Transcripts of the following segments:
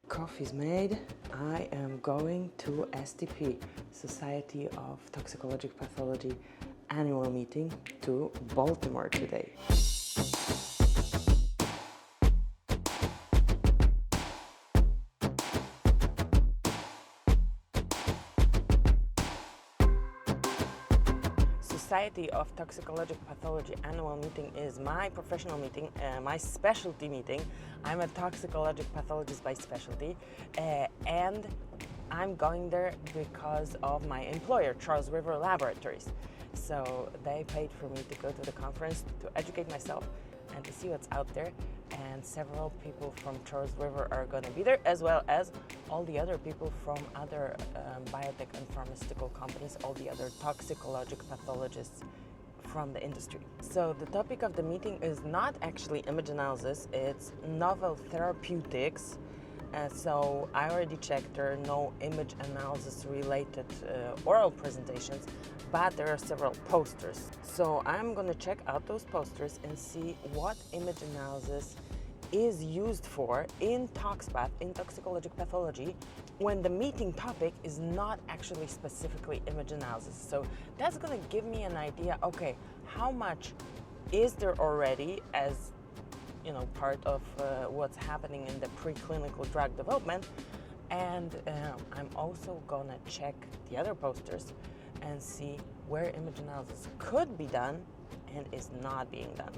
Coffee's made. I am going to STP, Society of Toxicologic Pathology annual meeting to Baltimore today. Society of Toxicologic Pathology annual meeting is my professional meeting, my specialty meeting. I'm a toxicologic pathologist by specialty, and I'm going there because of my employer, Charles River Laboratories. So they paid for me to go to the conference to educate myself and to see what's out there. And several people from Charles River are going to be there, as well as all the other people from other biotech and pharmaceutical companies, all the other toxicologic pathologists from the industry. So the topic of the meeting is not actually image analysis, it's novel therapeutics. So I already checked, there are no image analysis related oral presentations, but there are several posters. So I'm going to check out those posters and see what image analysis is used for in ToxPath, in toxicologic pathology, when the meeting topic is not actually specifically image analysis. So that's going to give me an idea, okay, how much is there already as part of what's happening in the preclinical drug development. And I'm also gonna check the other posters and see where image analysis could be done and is not being done.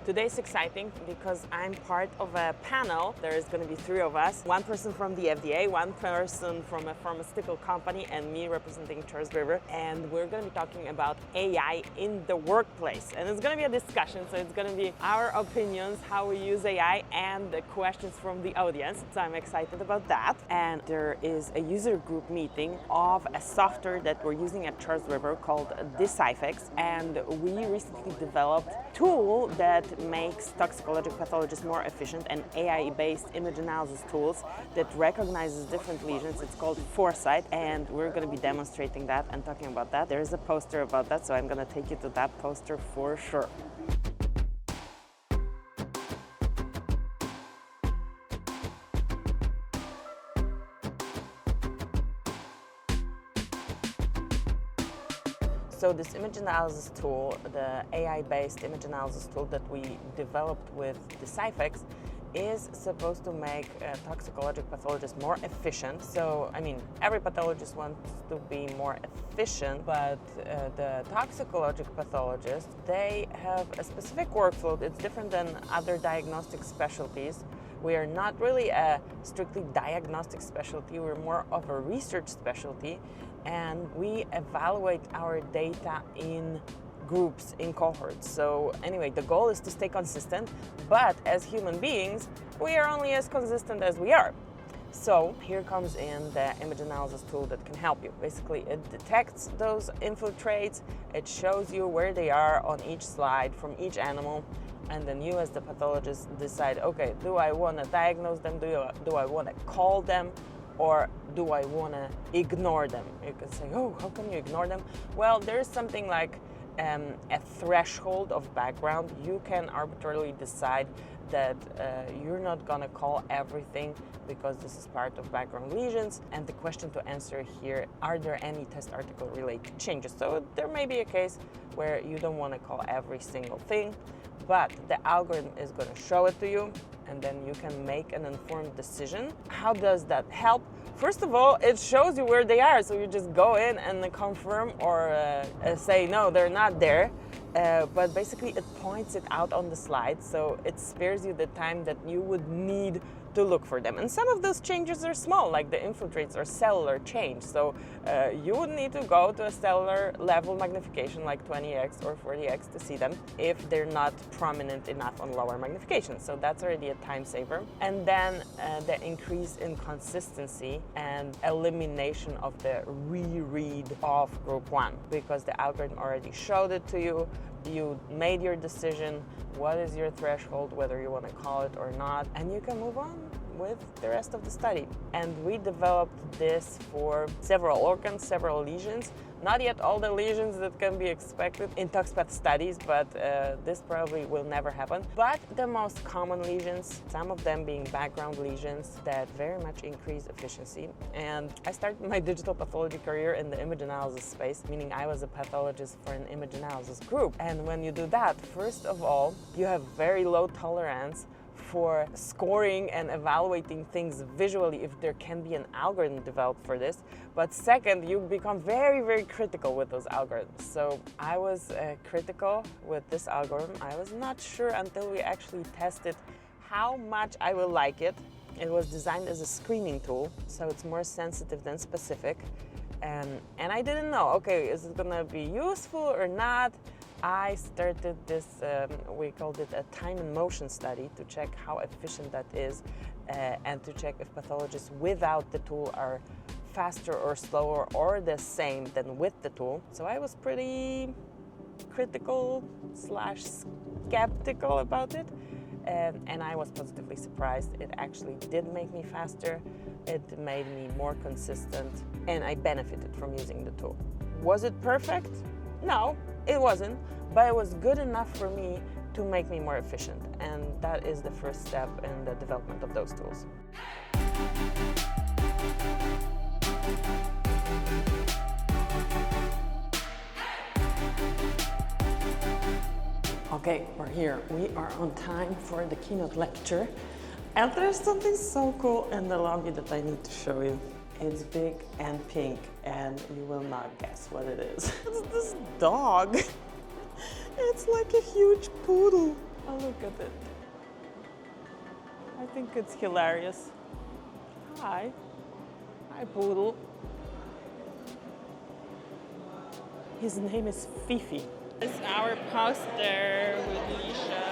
Today's exciting because I'm part of a panel. There's going to be 3 of us. One person from the FDA, one person from a pharmaceutical company, and me representing Charles River. And we're going to be talking about AI in the workplace. And it's going to be a discussion, so it's going to be our opinions, how we use AI, and the questions from the audience. So I'm excited about that. And there is a user group meeting of a software that we're using at Charles River called Deciphex. And we recently developed a tool that makes toxicologic pathologists more efficient, and AI-based image analysis tools that recognizes different lesions. It's called Foresight, and we're going to be demonstrating that and talking about that. There is a poster about that, so I'm going to take you to that poster for sure. So this image analysis tool, the AI-based image analysis tool that we developed with Deciphex, is supposed to make toxicologic pathologists more efficient. So, every pathologist wants to be more efficient, but the toxicologic pathologists, they have a specific workflow. It's different than other diagnostic specialties. We are not really a strictly diagnostic specialty, we're more of a research specialty, and we evaluate our data in groups, in cohorts. So anyway, the goal is to stay consistent, but as human beings, we are only as consistent as we are. So here comes in the image analysis tool that can help you. Basically, it detects those infiltrates, it shows you where they are on each slide from each animal, and then you as the pathologist decide, okay, do I want to diagnose them, do I want to call them, or do I want to ignore them? You can say, oh, how can you ignore them? Well, there's something like a threshold of background. You can arbitrarily decide that you're not going to call everything because this is part of background lesions. And the question to answer here, are there any test article related changes? So there may be a case where you don't want to call every single thing, but the algorithm is going to show it to you, and then you can make an informed decision. How does that help? First of all, it shows you where they are, so you just go in and confirm or say, no, they're not there. But basically it points it out on the slide, so it spares you the time that you would need to look for them. And some of those changes are small, like the infiltrates or cellular change. So you would need to go to a cellular level magnification like 20x or 40x to see them if they're not prominent enough on lower magnification. So that's already a time saver. And then the increase in consistency and elimination of the reread of group 1, because the algorithm already showed it to you. You made your decision, what is your threshold, whether you want to call it or not, and you can move on with the rest of the study. And we developed this for several organs, several lesions, Not yet all the lesions that can be expected in toxpath studies, but this probably will never happen. But the most common lesions, some of them being background lesions that very much increase efficiency. And I started my digital pathology career in the image analysis space, meaning I was a pathologist for an image analysis group. And when you do that, first of all, you have very low tolerance for scoring and evaluating things visually if there can be an algorithm developed for this. But second, you become very, very critical with those algorithms. So I was critical with this algorithm. I was not sure until we actually tested how much I will like it. It was designed as a screening tool, so it's more sensitive than specific. And I didn't know, okay, is it gonna be useful or not? I started this, we called it a time and motion study to check how efficient that is and to check if pathologists without the tool are faster or slower or the same than with the tool. So I was pretty critical / skeptical about it. And I was positively surprised. It actually did make me faster. It made me more consistent, and I benefited from using the tool. Was it perfect? No, it wasn't, but it was good enough for me to make me more efficient, and that is the first step in the development of those tools. Okay, we're here. We are on time for the keynote lecture. And there's something so cool in the lobby that I need to show you. It's big and pink, and you will not guess what it is. It's this dog. It's like a huge poodle. Oh, look at it. I think it's hilarious. Hi. Hi, poodle. His name is Fifi. It's our poster with Lisha.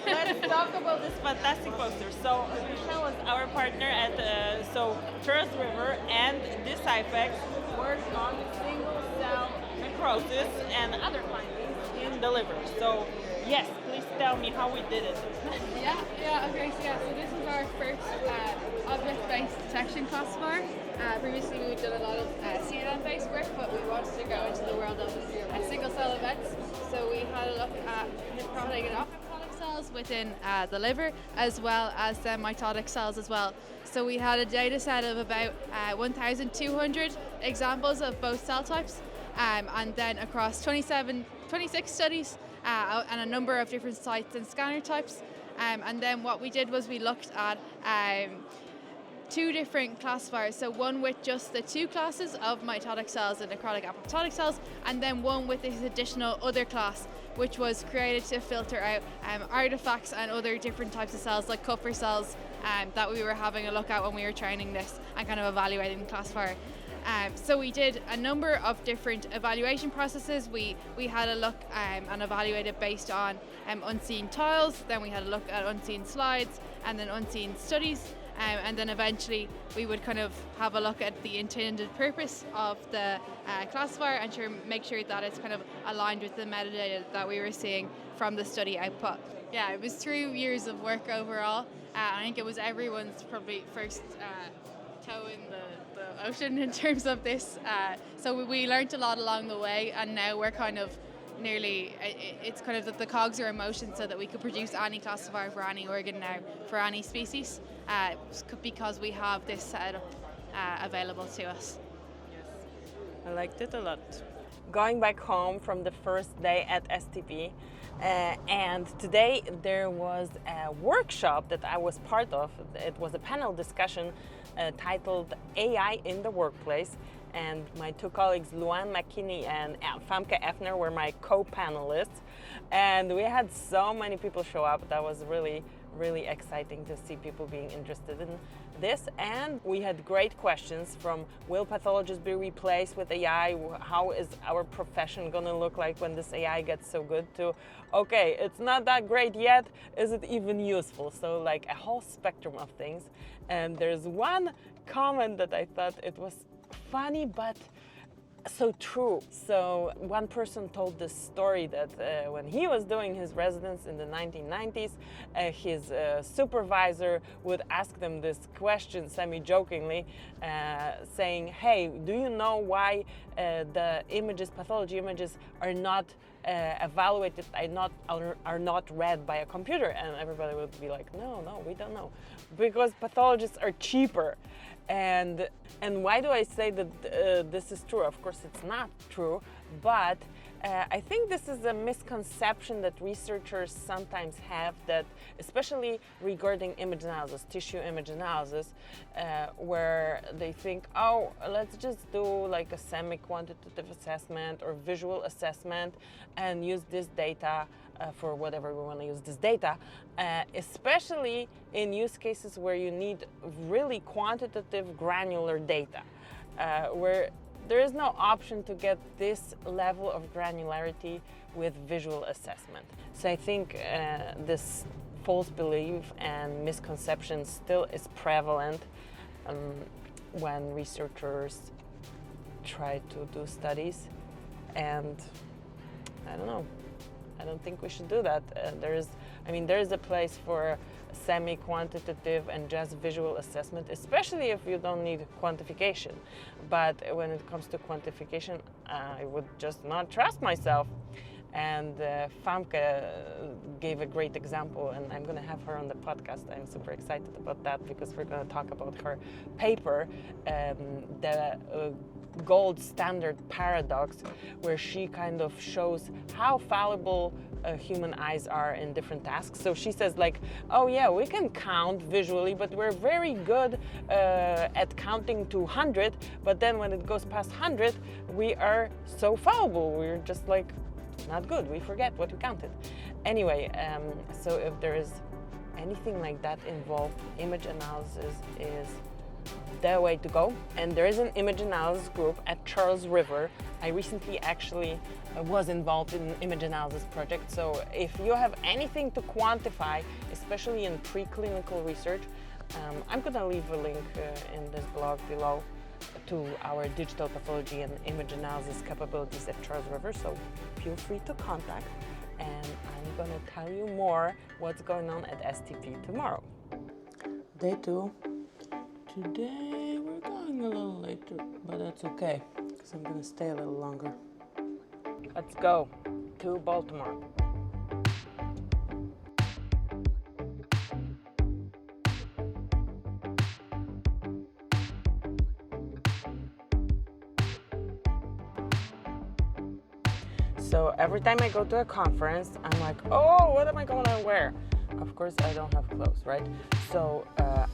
Let's talk about this fantastic poster. So Lisha was our partner at Charles River, and Deciphex worked on single cell necrosis and other findings in the liver. So yes, please tell me how we did it. Okay, so this is our first object-based detection classifier. Previously we've done a lot of CNN-based work, but we wanted to go into the world of single-cell events. So we had a look at necrotic and apoptotic cells within the liver, as well as the mitotic cells as well. So we had a data set of about 1,200 examples of both cell types, and then across 26 studies and a number of different sites and scanner types. And then what we did was we looked at two different classifiers. So one with just the two classes of mitotic cells and necrotic apoptotic cells, and then one with this additional other class, which was created to filter out artifacts and other different types of cells like Kupffer cells that we were having a look at when we were training this and kind of evaluating the classifier. So we did a number of different evaluation processes. We had a look and evaluated based on unseen tiles, then we had a look at unseen slides, and then unseen studies, and then eventually we would kind of have a look at the intended purpose of the classifier and make sure that it's kind of aligned with the metadata that we were seeing from the study output. Yeah, it was 3 years of work overall. I think it was everyone's probably first toe in the ocean in terms of this. So we learned a lot along the way, and now we're kind of it's kind of that the cogs are in motion so that we could produce any classifier for any organ now, for any species, because we have this setup available to us. I liked it a lot. Going back home from the first day at STP, and today there was a workshop that I was part of. It was a panel discussion titled AI in the Workplace, and my two colleagues Luann McKinney and Famke Effner were my co-panelists, and we had so many people show up. That was really exciting to see people being interested in this, and we had great questions from will pathologists be replaced with AI, how is our profession going to look like when this AI gets so good, to okay, it's not that great yet, is it even useful? So like a whole spectrum of things. And there's one comment that I thought it was funny, but so true. So one person told this story that when he was doing his residence in the 1990s, his supervisor would ask them this question semi-jokingly, saying, hey, do you know why the images, pathology images, are not evaluated, are not read by a computer? And everybody would be like, no, we don't know. Because pathologists are cheaper. And why do I say that this is true? Of course, it's not true, but I think this is a misconception that researchers sometimes have, that especially regarding image analysis, tissue image analysis, where they think, oh, let's just do like a semi-quantitative assessment or visual assessment and use this data for whatever we want to use this data, especially in use cases where you need really quantitative granular data, where there is no option to get this level of granularity with visual assessment. So I think this false belief and misconception still is prevalent when researchers try to do studies, and I don't know. I don't think we should do that. There is a place for semi-quantitative and just visual assessment, especially if you don't need quantification. But when it comes to quantification, I would just not trust myself. And Famke gave a great example, and I'm going to have her on the podcast. I'm super excited about that because we're going to talk about her paper, the gold standard paradox, where she kind of shows how fallible human eyes are in different tasks. So she says like, oh yeah, we can count visually, but we're very good at counting to 100, but then when it goes past 100, we are so fallible. We're just like, not good, we forget what we counted. Anyway, so if there is anything like that involved, image analysis is the way to go. And there is an image analysis group at Charles River. I recently actually was involved in an image analysis project. So if you have anything to quantify, especially in preclinical research, I'm gonna leave a link in this blog below to our digital pathology and image analysis capabilities at Charles River. So feel free to contact, and I'm gonna tell you more what's going on at STP tomorrow. Day 2. Today we're going a little later, but that's okay, because I'm gonna stay a little longer. Let's go to Baltimore. So every time I go to a conference, I'm like, oh, what am I going to wear? Of course, I don't have clothes, right? So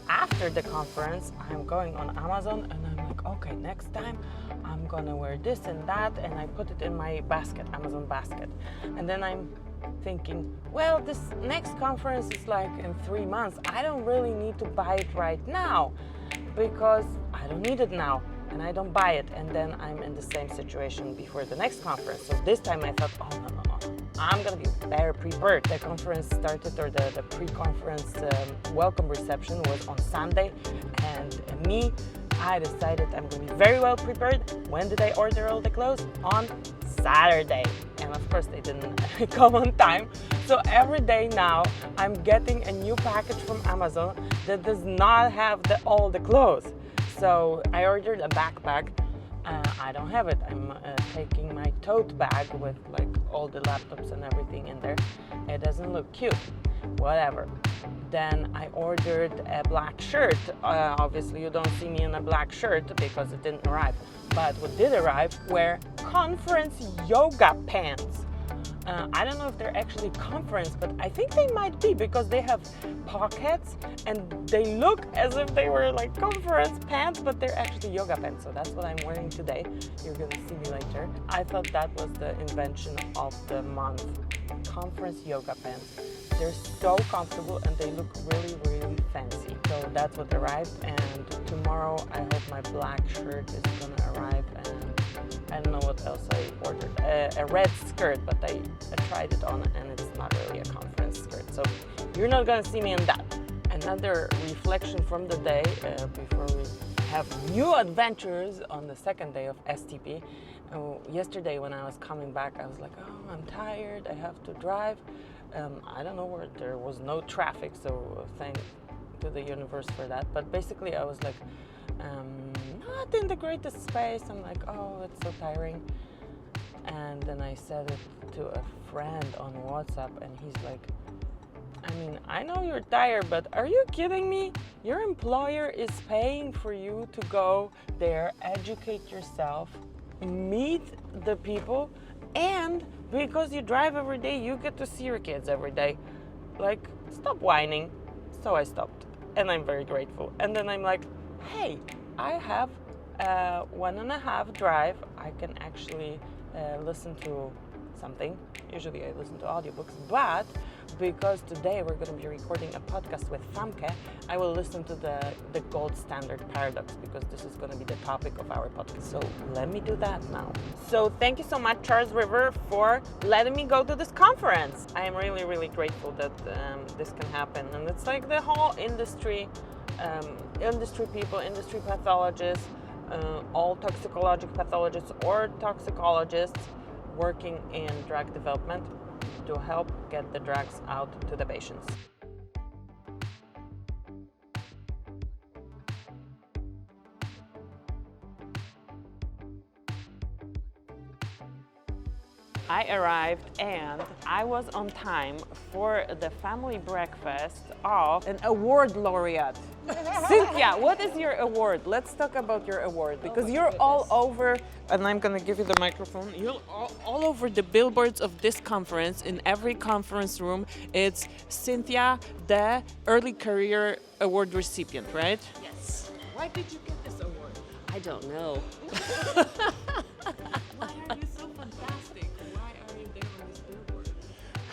after the conference, I'm going on Amazon and I'm like, okay, next time I'm gonna wear this and that, and I put it in my basket, Amazon basket. And then I'm thinking, well, this next conference is like in 3 months. I don't really need to buy it right now because I don't need it now, and I don't buy it. And then I'm in the same situation before the next conference. So this time I thought, oh, no. I'm gonna be better prepared. The conference started, or the pre-conference welcome reception was on Sunday, and I decided I'm gonna be very well prepared. When did I order all the clothes? On Saturday. And of course they didn't come on time. So every day now I'm getting a new package from Amazon that does not have all the clothes. So I ordered a backpack. I don't have it. I'm taking my tote bag with like all the laptops and everything in there. It doesn't look cute. Whatever. Then I ordered a black shirt. Obviously you don't see me in a black shirt because it didn't arrive. But what did arrive were conference yoga pants. I don't know if they're actually conference, but I think they might be because they have pockets and they look as if they were like conference pants, but they're actually yoga pants. So that's what I'm wearing today. You're gonna see me later. I thought that was the invention of the month. Conference yoga pants. They're so comfortable and they look really, really fancy. So that's what arrived, and tomorrow I hope my black shirt is gonna arrive, and I don't know what else I ordered. A red skirt, but I tried it on and it's not really a conference skirt. So you're not gonna see me in that. Another reflection from the day before we have new adventures on the second day of STP. yesterday when I was coming back, I was like, oh, I'm tired, I have to drive. I don't know where, there was no traffic, so thank to the universe for that. But basically I was like, not in the greatest space. I'm like, oh, it's so tiring. And then I said it to a friend on WhatsApp, and he's like, I mean, I know you're tired, but are you kidding me? Your employer is paying for you to go there, educate yourself, meet the people, and because you drive every day, you get to see your kids every day. Like, stop whining. So I stopped, and I'm very grateful. And then I'm like, hey, I have a 1.5 drive. I can actually listen to something. Usually I listen to audiobooks, but because today we're going to be recording a podcast with Famke, I will listen to the gold standard paradox, because this is going to be the topic of our podcast. So let me do that now. So thank you so much, Charles River, for letting me go to this conference. I am really, really grateful that this can happen. And it's like the whole industry, industry people, industry pathologists, all toxicologic pathologists or toxicologists working in drug development to help get the drugs out to the patients. I arrived and I was on time for the family breakfast of an award laureate. Cynthia, what is your award? Let's talk about your award, because you're all over, and I'm gonna give you the microphone. You're all over the billboards of this conference. In every conference room, it's Cynthia, the Early Career Award recipient, right? Yes. Why did you get this award? I don't know. Why are you so fantastic? Why are you there on this billboard?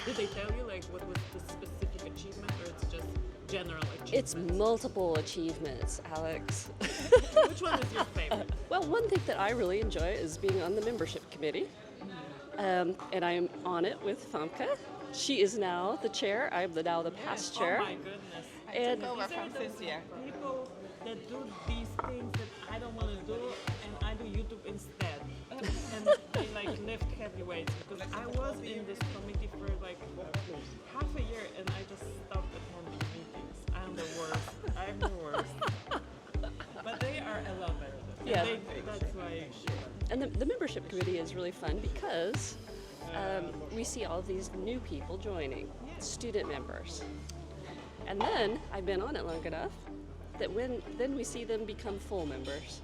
Did they tell you like what was the specific achievement, or it's just general achievement? It's multiple achievements, Alex. Which one is your favorite? Well, one thing that I really enjoy is being on the membership committee. And I'm on it with Famke. She is now the chair. I'm now the past chair. Oh my goodness. And These are the people that do these things that I don't want to do, and I do YouTube instead. And they like lift heavy weights, because I was in this committee for like half a year, and I just stopped attending meetings. I'm the worst. I'm the worst. But they are a lot better. Yeah. That's why. And the membership committee is really fun because we see all these new people joining, student members. And then I've been on it long enough that then we see them become full members.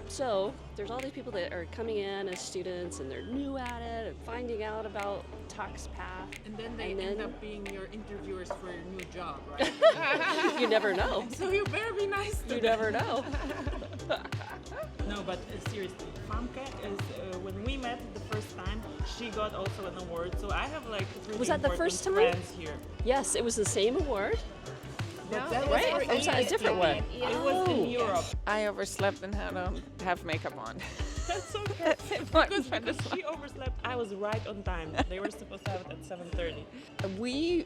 So there's all these people that are coming in as students, and they're new at it and finding out about ToxPath. And then they end up being your interviewers for your new job, right? You never know. So you better be nice to You them. never know. No, but seriously, Famke is, when we met the first time, she got also an award. So I have like really Was that the important first time? friends here. Yes, it was the same award. But that was Right? for Or was that a different one? It was in Europe. I overslept and had to have makeup on. That's okay. Because friend as she overslept, I was right on time. They were supposed to have it at 7:30. We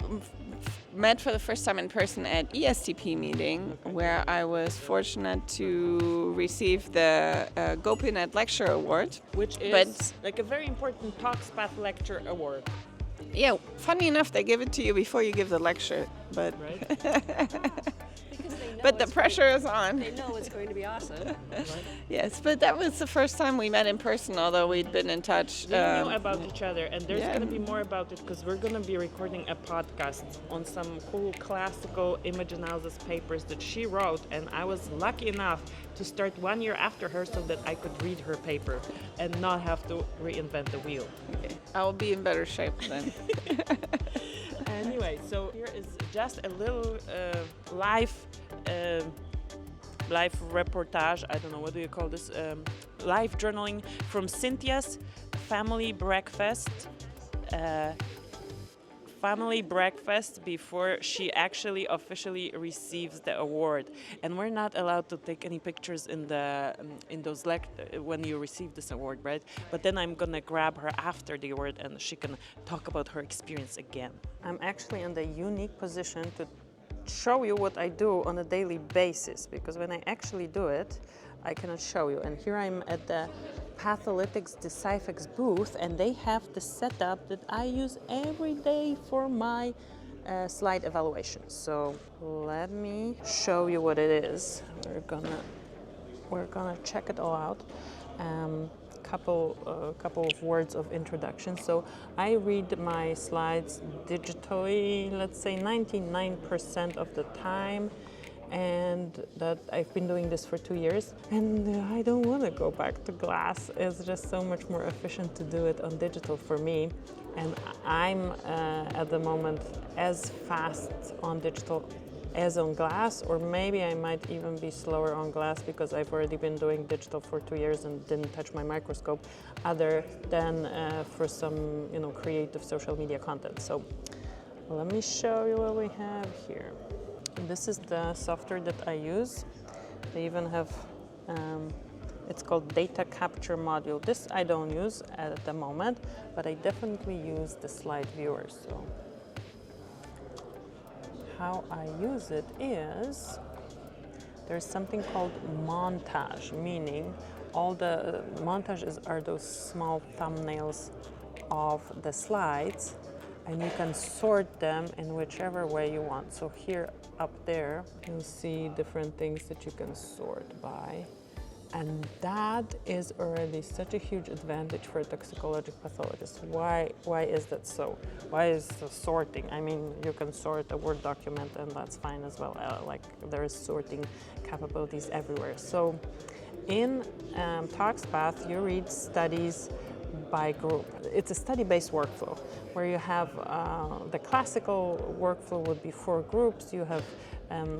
met for the first time in person at ESTP meeting, where I was fortunate to receive the GoPNet Lecture Award. Which is But- like a very important ToxPath lecture award, Yeah, funny enough, they give it to you before you give the lecture, but right? Because they know but the it's pressure is on. They know it's going to be awesome. Yes, but that was the first time we met in person, although we'd been in touch. We knew about each other, and there's yeah. going to be more about it, because we're going to be recording a podcast on some cool classical image analysis papers that she wrote, and I was lucky enough to start 1 year after her so that I could read her paper and not have to reinvent the wheel. I will be in better shape then. Anyway, so here is just a little live reportage. I don't know, what do you call this? Live journaling from Cynthia's family breakfast. Family breakfast before she actually officially receives the award, and we're not allowed to take any pictures in those when you receive this award, right? But then I'm gonna grab her after the award, and she can talk about her experience again. I'm actually in the unique position to show you what I do on a daily basis, because when I actually do it, I cannot show you. And here I'm at the Patholytics Deciphex booth, and they have the setup that I use every day for my slide evaluation. So let me show you what it is. We're gonna check it all out. Couple of words of introduction. So I read my slides digitally, let's say 99% of the time, and that I've been doing this for 2 years, and I don't want to go back to glass. It's just so much more efficient to do it on digital for me, and I'm at the moment as fast on digital as on glass, or maybe I might even be slower on glass because I've already been doing digital for 2 years and didn't touch my microscope, other than for some creative social media content. So let me show you what we have here. This is the software that I use. They even have, it's called Data Capture Module. This I don't use at the moment, but I definitely use the slide viewer. So how I use it is, there's something called montage, meaning all the montages are those small thumbnails of the slides, and you can sort them in whichever way you want. So here up there, you'll see different things that you can sort by. And that is already such a huge advantage for a toxicologic pathologist. Why is that so? Why is the sorting? I mean, you can sort a Word document and that's fine as well. Like there is sorting capabilities everywhere. So in ToxPath, you read studies by group. It's a study-based workflow where you have the classical workflow would be 4 groups. You have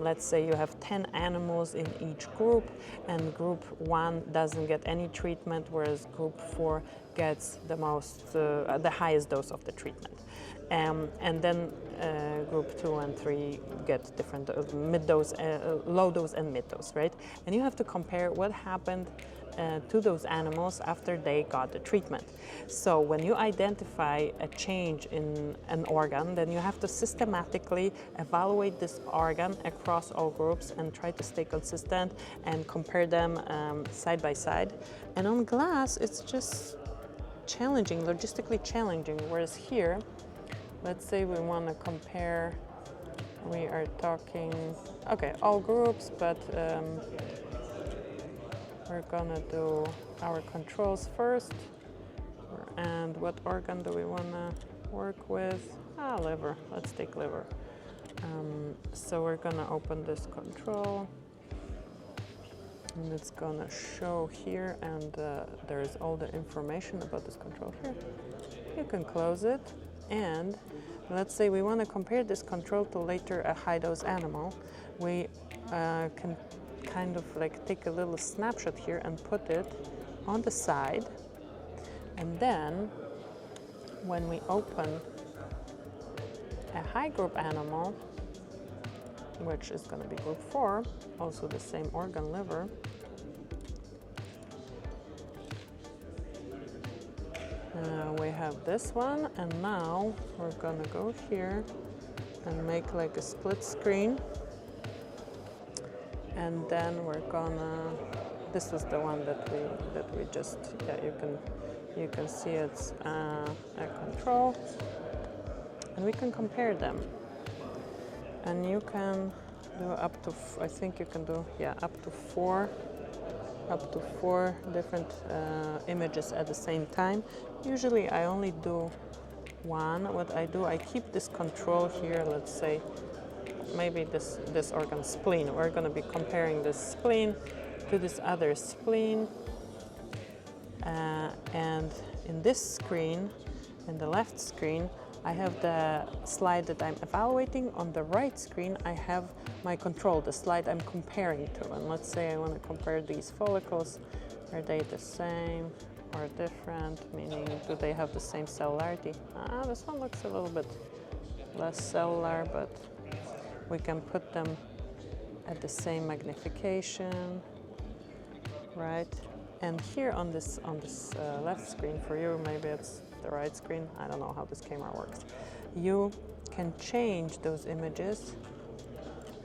let's say you have 10 animals in each group, and group 1 doesn't get any treatment, whereas group 4 gets the highest dose of the treatment. And then group 2 and 3 get different mid-dose, low dose and mid-dose, right? And you have to compare what happened to those animals after they got the treatment. So when you identify a change in an organ, then you have to systematically evaluate this organ across all groups and try to stay consistent and compare them side by side. And on glass, it's just challenging, logistically challenging, whereas here, let's say we want to compare, we are talking, okay, all groups, but we're gonna do our controls first. And what organ do we wanna work with? Liver, let's take liver. So we're gonna open this control, and it's gonna show here, and there's all the information about this control here. You can close it, and let's say we wanna compare this control to later a high-dose animal. We can kind of like take a little snapshot here and put it on the side, and then when we open a high group animal, which is going to be group 4, also the same organ, liver, we have this one, and now we're going to go here and make like a split screen. And then we're gonna, this was the one that we just, yeah, you can see it's a control, and we can compare them. And you can do up to, I think you can do, yeah, up to four different images at the same time. Usually I only do one. What I do, I keep this control here, let's say, maybe this organ, spleen. We're going to be comparing this spleen to this other spleen. And in this screen, in the left screen, I have the slide that I'm evaluating. On the right screen, I have my control, the slide I'm comparing to. And let's say I want to compare these follicles. Are they the same or different? Meaning, do they have the same cellularity? This one looks a little bit less cellular, but we can put them at the same magnification, right? And here on this left screen for you, maybe it's the right screen, I don't know how this camera works. You can change those images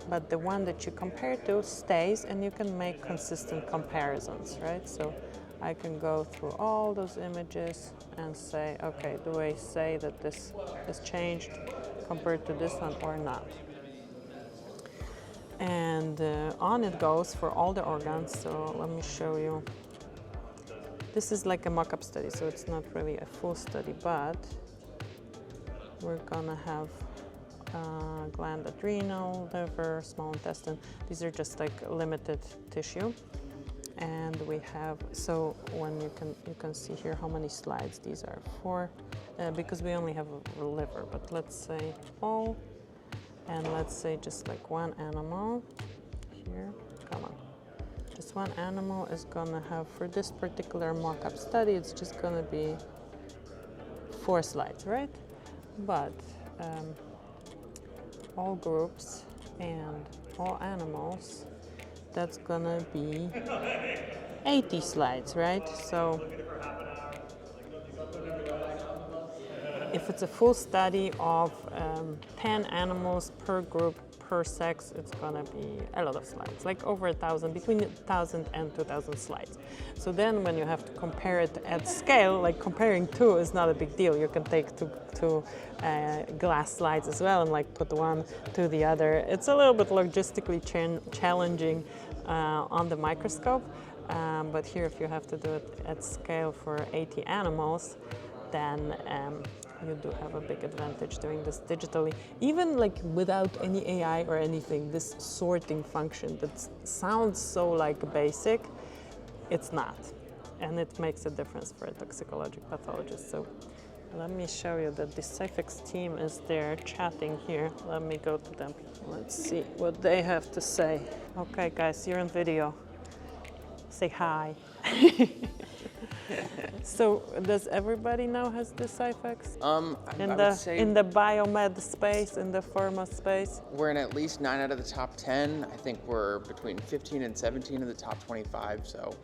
but the one that you compare to stays, and you can make consistent comparisons, right? So I can go through all those images and say, okay, do I say that this has changed compared to this one or not? And on it goes for all the organs. So let me show you. This is like a mock-up study, so it's not really a full study, but we're gonna have gland, adrenal, liver, small intestine. These are just like limited tissue. And we have, so when you can see here how many slides these are for, because we only have a liver, but let's say all, and let's say just like one animal here, come on. Just one animal is gonna have, for this particular mock-up study, it's just gonna be 4 slides, right? But all groups and all animals, that's gonna be 80 slides, right? So if it's a full study of 10 animals per group, per sex, it's gonna be a lot of slides, like over 1,000, between 1,000 and 2,000 slides. So then when you have to compare it at scale, like comparing 2 is not a big deal. You can take two glass slides as well and like put one to the other. It's a little bit logistically challenging on the microscope, but here if you have to do it at scale for 80 animals, then you do have a big advantage doing this digitally. Even like without any AI or anything, this sorting function that sounds so like basic, it's not. And it makes a difference for a toxicologic pathologist. So let me show you that the Deciphex team is there chatting here. Let me go to them. Let's see what they have to say. Okay guys, you're on video. Say hi. So does everybody now has Deciphex? In the biomed space, in the pharma space? We're in at least 9 out of the top 10. I think we're between 15 and 17 of the top 25. So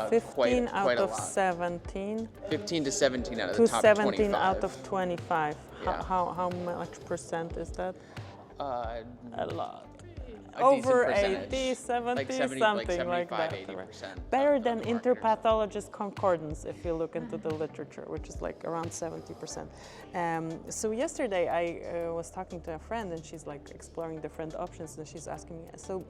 15 quite out a of lot. 17. 15 to 17 out of To the top 17 25. out of 25. Yeah. How much percent is that? A lot. A Over decent 80, 70, like 70, something like like 75, that. 80%. Better of than the markers. interpathologist concordance if you look into the literature, which is like around 70%. So yesterday I was talking to a friend and she's like exploring different options and she's asking me, so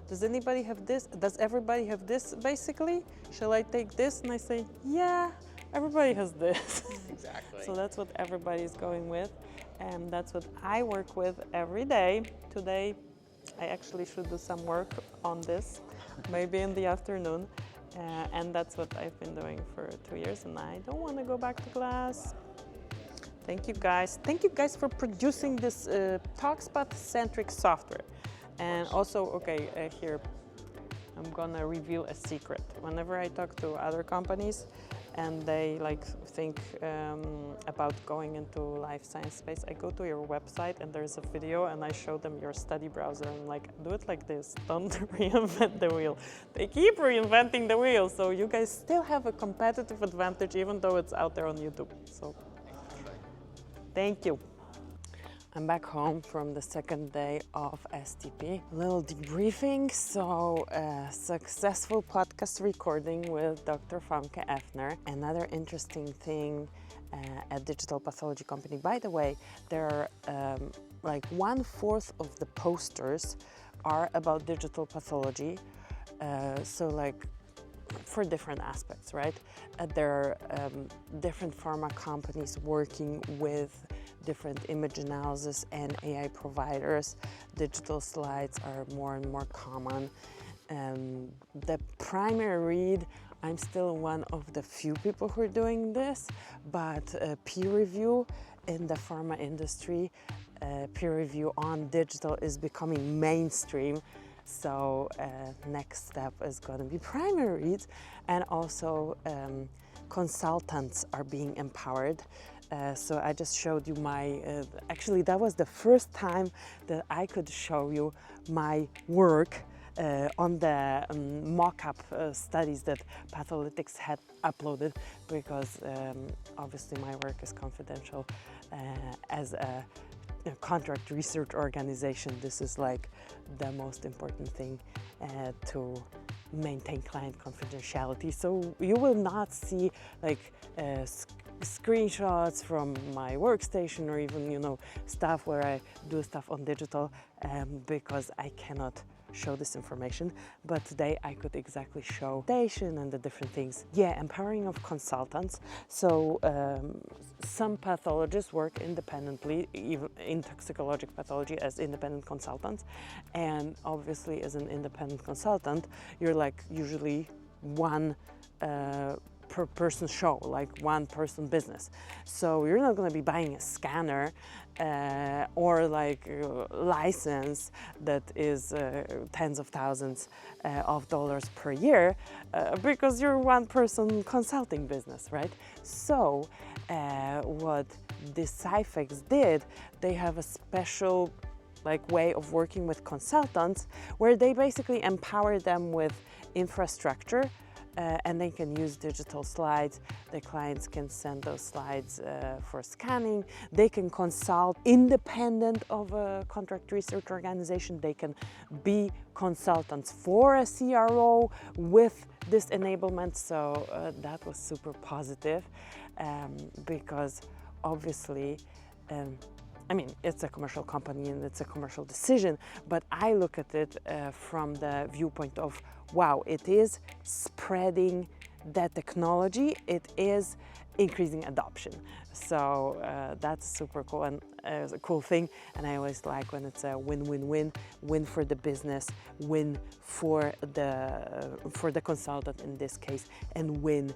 does anybody have this? Does everybody have this basically? Shall I take this? And I say, yeah, everybody has this. Exactly. So that's what everybody's going with. And that's what I work with every day. Today, I actually should do some work on this, maybe in the afternoon. And that's what I've been doing for 2 years, and I don't want to go back to class. Thank you guys. Thank you guys for producing this TalkSpot-centric software. And also, okay, here, I'm gonna reveal a secret. Whenever I talk to other companies and they like think about going into life science space, I go to your website and there's a video and I show them your study browser and like, do it like this, don't reinvent the wheel. They keep reinventing the wheel, so you guys still have a competitive advantage even though it's out there on YouTube. So, thank you. I'm back home from the second day of STP. A little debriefing. So, successful podcast recording with Dr. Famke Effner. Another interesting thing at Digital Pathology Company. By the way, there are like 1/4 of the posters are about digital pathology. So like for different aspects, right? There are different pharma companies working with different image analysis and AI providers. Digital slides are more and more common. The primary read, I'm still one of the few people who are doing this, but peer review in the pharma industry, peer review on digital is becoming mainstream. So next step is going to be primary reads, and also consultants are being empowered. So I just showed you my, actually that was the first time that I could show you my work on the mock-up studies that Patholytics had uploaded, because obviously my work is confidential as a a contract research organization, this is like the most important thing to maintain client confidentiality. So you will not see like screenshots from my workstation or even stuff where I do stuff on digital because I cannot show this information, but today I could exactly show station and the different things. Yeah, empowering of consultants. So some pathologists work independently, even in toxicologic pathology, as independent consultants, and obviously as an independent consultant you're like usually one per person show, like one person business. So you're not going to be buying a scanner or like a license that is tens of thousands of dollars per year because you're one person consulting business, right? So what Deciphex did, they have a special way of working with consultants where they basically empower them with infrastructure. And they can use digital slides. The clients can send those slides for scanning. They can consult independent of a contract research organization. They can be consultants for a CRO with this enablement. So that was super positive because obviously I mean, it's a commercial company and it's a commercial decision, but I look at it from the viewpoint of, wow, it is spreading that technology, it is increasing adoption. So that's super cool and a cool thing. And I always like when it's a win-win-win, win for the business, win for the consultant in this case, and win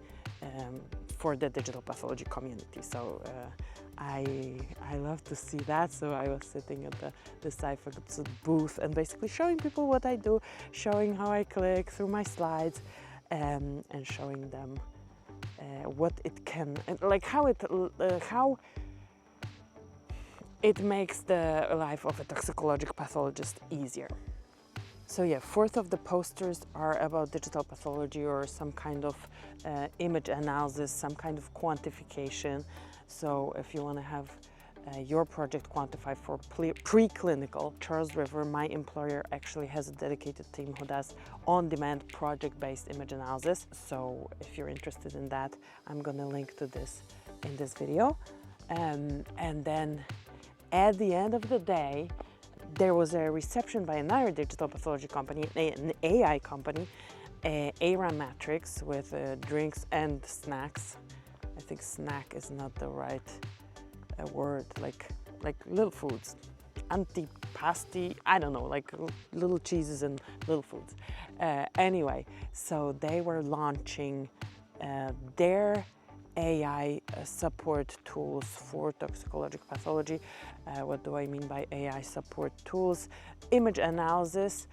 for the digital pathology community. So I love to see that. So I was sitting at the Deciphex booth and basically showing people what I do, showing how I click through my slides, and showing them what it can, like how it makes the life of a toxicologic pathologist easier. So yeah, 4th of the posters are about digital pathology or some kind of image analysis, some kind of quantification. So if you want to have your project quantified for preclinical, Charles River, my employer, actually has a dedicated team who does on-demand project-based image analysis. So if you're interested in that, I'm going to link to this in this video. And then at the end of the day, there was a reception by another digital pathology company, an AI company, ARA Matrix, with drinks and snacks. I think snack is not the right word, like little foods, antipasti, I don't know, like little cheeses and little foods. Anyway, so they were launching their AI support tools for toxicologic pathology. What do I mean by AI support tools? Image analysis.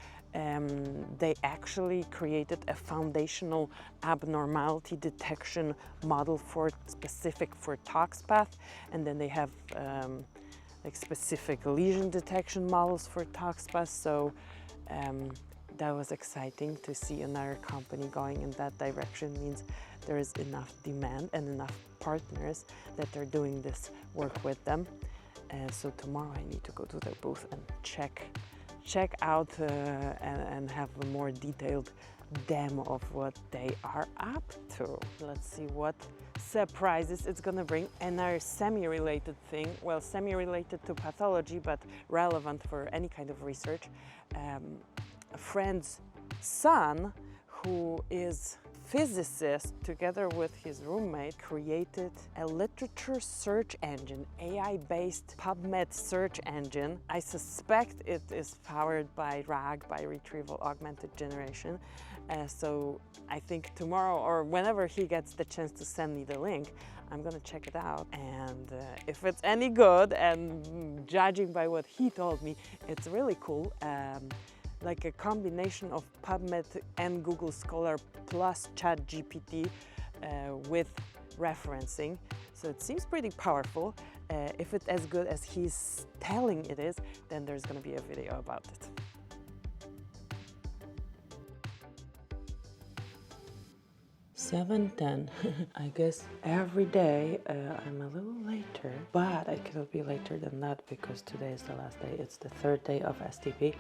They actually created a foundational abnormality detection model specific for ToxPath, and then they have like specific lesion detection models for ToxPath. So that was exciting to see another company going in that direction. Means there is enough demand and enough partners that they're doing this work with them. So tomorrow I need to go to their booth and check out and have a more detailed demo of what they are up to. Let's see what surprises it's gonna bring. Another semi-related thing, well, semi-related to pathology, but relevant for any kind of research. A friend's son, who is physicist, together with his roommate, created a literature search engine, AI-based PubMed search engine. I suspect it is powered by RAG, by Retrieval Augmented Generation. So I think tomorrow or whenever he gets the chance to send me the link, I'm gonna check it out. And if it's any good, and judging by what he told me, it's really cool. Like a combination of PubMed and Google Scholar plus ChatGPT with referencing. So it seems pretty powerful. If it's as good as he's telling it is, then there's going to be a video about it. So 7:10. I guess every day I'm a little later, but I cannot be later than that because today is the last day. It's the third day of STP.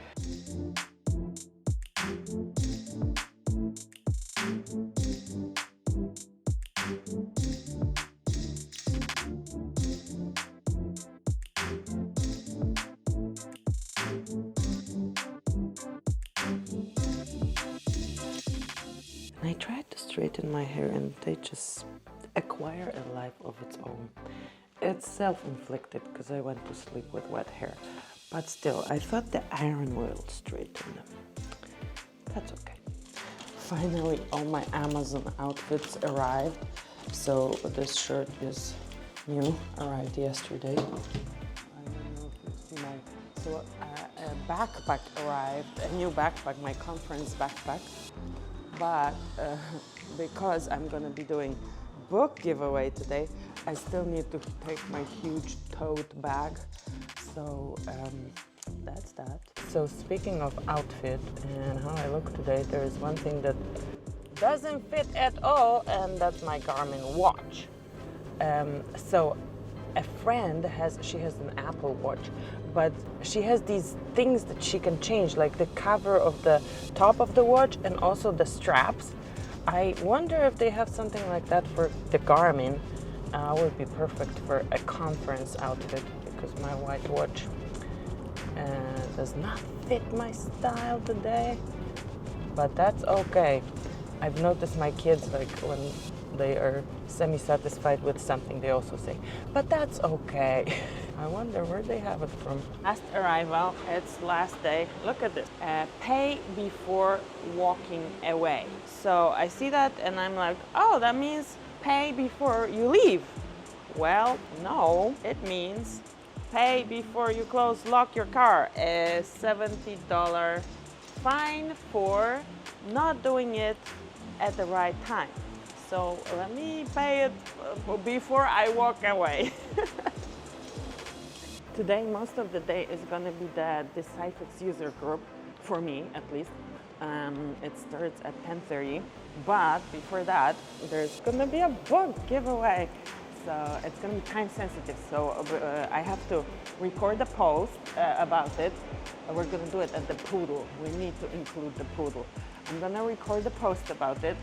I tried to straighten my hair and they just acquire a life of its own. It's self-inflicted because I went to sleep with wet hair. But still, I thought the iron will straighten them. That's okay. Finally, all my Amazon outfits arrived. So this shirt is new, arrived yesterday. I don't know if you see my... So a backpack arrived, a new backpack, my conference backpack. But because I'm gonna be doing book giveaway today, I still need to take my huge tote bag. So that's that. So speaking of outfit and how I look today, there is one thing that doesn't fit at all, and that's my Garmin watch. So a friend has an Apple Watch, but she has these things that she can change, like the cover of the top of the watch and also the straps. I wonder if they have something like that for the Garmin. Would be perfect for a conference outfit because my white watch does not fit my style today, but that's okay. I've noticed my kids, like when they are semi-satisfied with something, they also say, but that's okay. I wonder where they have it from. Last arrival, it's last day. Look at this. Pay before walking away. So I see that and I'm like, oh, that means pay before you leave. Well, no, it means pay before you lock your car. A $70 fine for not doing it at the right time. So let me pay it before I walk away. Today, most of the day is going to be the Decifex user group, for me at least. It starts at 10:30, but before that, there's going to be a book giveaway. So it's going to be time sensitive, so I have to record a post about it. We're going to do it at the Poodle. We need to include the Poodle. I'm going to record the post about it.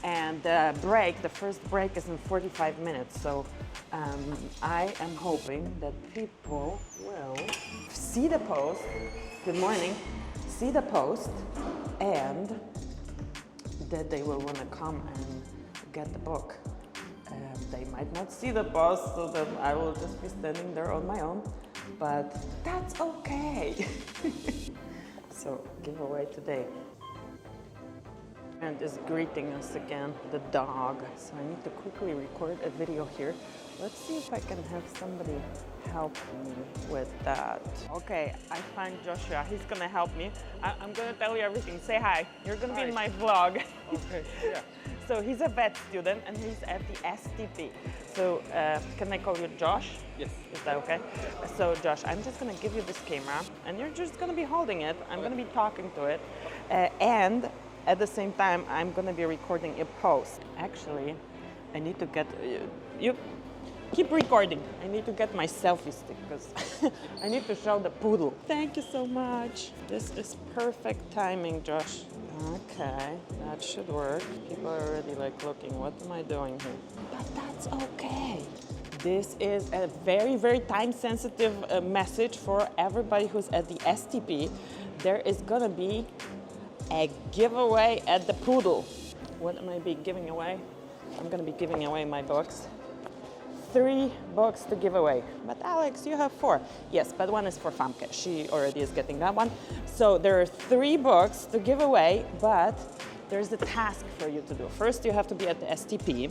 And the first break is in 45 minutes. So I am hoping that people will see the post, good morning, see the post, and that they will want to come and get the book. They might not see the post, so that I will just be standing there on my own, but that's okay. So giveaway today. And is greeting us again, the dog. So I need to quickly record a video here. Let's see if I can have somebody help me with that. Okay, I find Joshua. He's gonna help me. I'm gonna tell you everything. Say hi. You're gonna be in my vlog. Okay, yeah. So he's a vet student and he's at the STP. So can I call you Josh? Yes. Is that okay? So Josh, I'm just gonna give you this camera and you're just gonna be holding it. I'm gonna be talking to it. And at the same time, I'm gonna be recording a post. Actually, I need to get, you keep recording. I need to get my selfie stick because I need to show the Poodle. Thank you so much. This is perfect timing, Josh. Okay, that should work. People are already like looking, what am I doing here? But that's okay. This is a very, very time-sensitive message for everybody who's at the STP. There is gonna be a giveaway at the Poodle. What am I giving away? I'm gonna be giving away my books. 3 books to give away. But Alex, you have 4. Yes, but one is for Famke. She already is getting that one. So there are 3 books to give away, but there's a task for you to do. First, you have to be at the STP.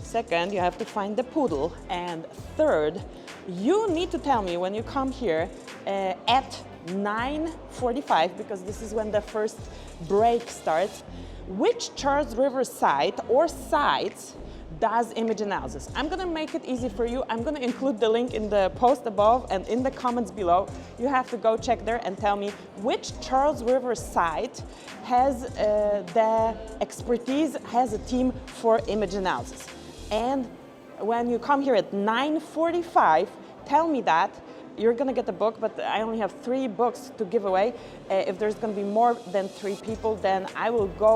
Second, you have to find the Poodle. And third, you need to tell me when you come here at 9:45, because this is when the first break starts, which Charles River site or sites does image analysis. I'm gonna make it easy for you. I'm gonna include the link in the post above and in the comments below. You have to go check there and tell me which Charles River site has the expertise, has a team for image analysis. And when you come here at 9:45, tell me that. You're gonna get the book, but I only have 3 books to give away. If there's gonna be more than 3 people, then I will go.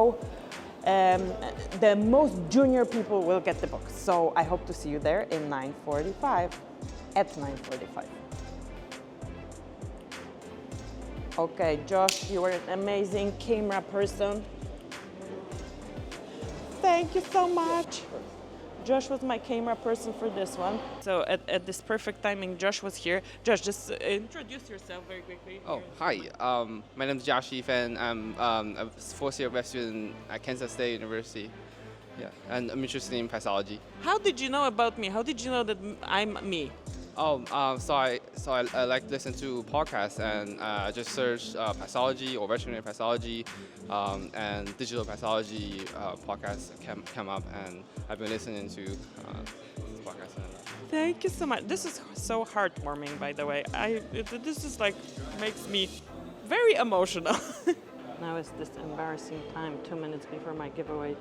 The most junior people will get the book. So I hope to see you there in 9:45, at 9:45. Okay, Josh, you were an amazing camera person. Thank you so much. Josh was my camera person for this one. So at this perfect timing, Josh was here. Josh, just introduce yourself very quickly. Oh, hi. My name is Josh Yifan. I'm a fourth-year grad student at Kansas State University. Yeah, and I'm interested in pathology. How did you know about me? How did you know that I'm me? So I like to listen to podcasts, and I just searched pathology or veterinary pathology, and digital pathology podcasts came up, and I've been listening to this podcast. Thank you so much. This is so heartwarming, by the way. This is like makes me very emotional. Now is this embarrassing time, 2 minutes before my giveaway,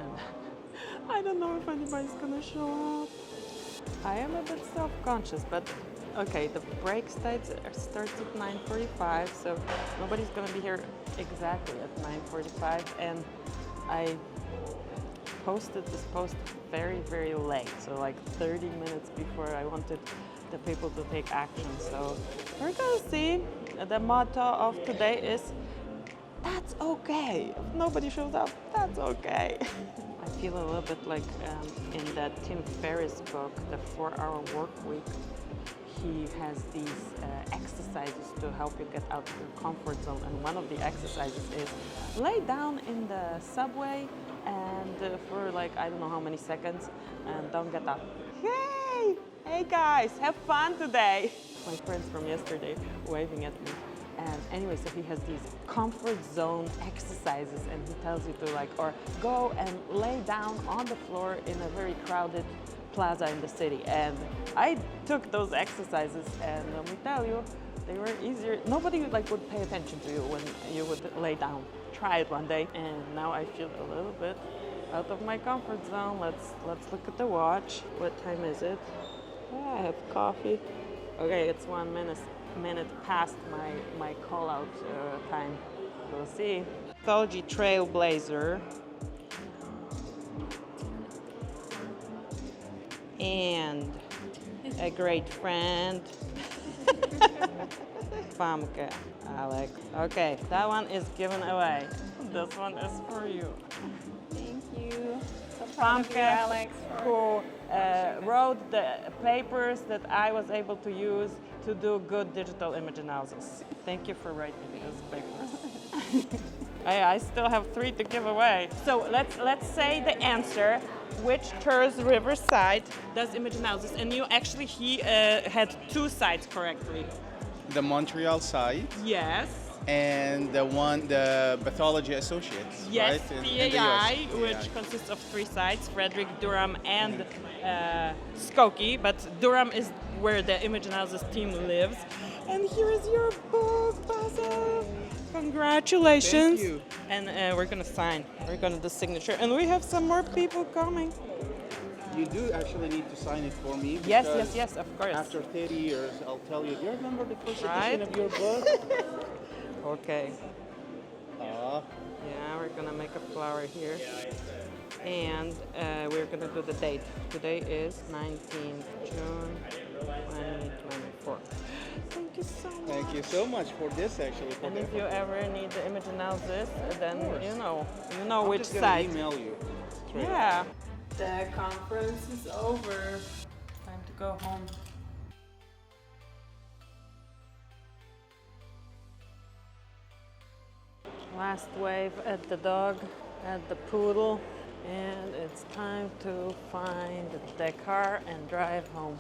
and I don't know if anybody's gonna show up. I am a bit self-conscious, but okay, the break starts at 9:45, so nobody's gonna be here exactly at 9:45, and I posted this post very, very late, so like 30 minutes before I wanted the people to take action. So we're gonna see. The motto of today is, that's okay. If nobody shows up, that's okay. I feel a little bit like in that Tim Ferriss book, The 4-Hour Workweek. He has these exercises to help you get out of your comfort zone, and one of the exercises is lay down in the subway and for like I don't know how many seconds and don't get up. Hey guys, have fun today. My friends from yesterday waving at me. And anyway, so he has these comfort zone exercises, and he tells you to like, or go and lay down on the floor in a very crowded plaza in the city. And I took those exercises, and let me tell you, they were easier. Nobody like would pay attention to you when you would lay down. Try it one day. And now I feel a little bit out of my comfort zone. Let's look at the watch. What time is it? I have coffee. Okay, it's 1 minute past my call out time. We'll see. Pathology trailblazer. And a great friend. Famke, Alex. Okay, that one is given away. This one is for you. Thank you. Famke, Alex, who wrote the papers that I was able to use to do good digital image analysis. Thank you for writing those papers. I still have 3 to give away. So let's say the answer. Which Charles River site does image analysis? And you actually, he had 2 sites correctly. The Montreal site. Yes. And the Pathology Associates, Yes, right? PAI, which consists of 3 sites, Frederick, Durham, and Skokie. But Durham is where the image analysis team lives. And here is your book, Basil. Congratulations. Thank you. And we're going to sign. We're going to do signature. And we have some more people coming. You do actually need to sign it for me. Yes, because yes, of course. After 30 years, I'll tell you. Do you remember the first Right. edition of your book? Okay. Ah, Yeah, we're gonna make a flower here. And we're gonna do the date. Today is 19th June 2024. Thank you so much. thank you so much for this, actually. For And the- if you ever need the image analysis, then course. you know I'm which just gonna site. email you. straight up. Yeah. The conference is over. Time to go home. Last wave at the dog, at the poodle, and it's time to find the car and drive home.